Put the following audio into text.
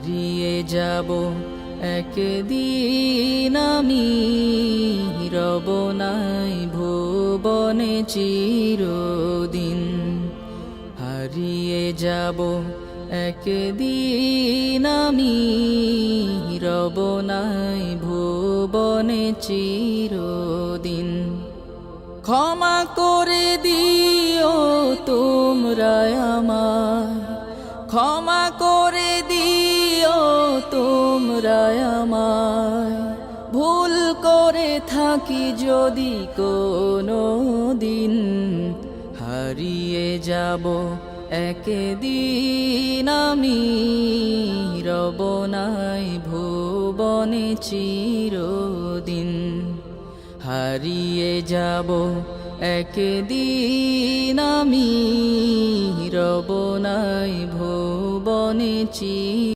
হারিয়ে যাব একদিন আমি, রব নাই ভুবনে চিরদিন। হারিয়ে যাব একদিন আমি, রব নাই ভুবনে চিরদিন। ক্ষমা করে দিও তোমরা আমায়, ক্ষমা করে দিও তোমরা আমায়, ভুল করে থাকি যদি কোনো দিন। হারিয়ে যাব একদিন আমি, রব নাই ভুবনে চিরদিন। হারিয়ে যাব একদিন আমি, রব নাই ভুবনে চিরদিন।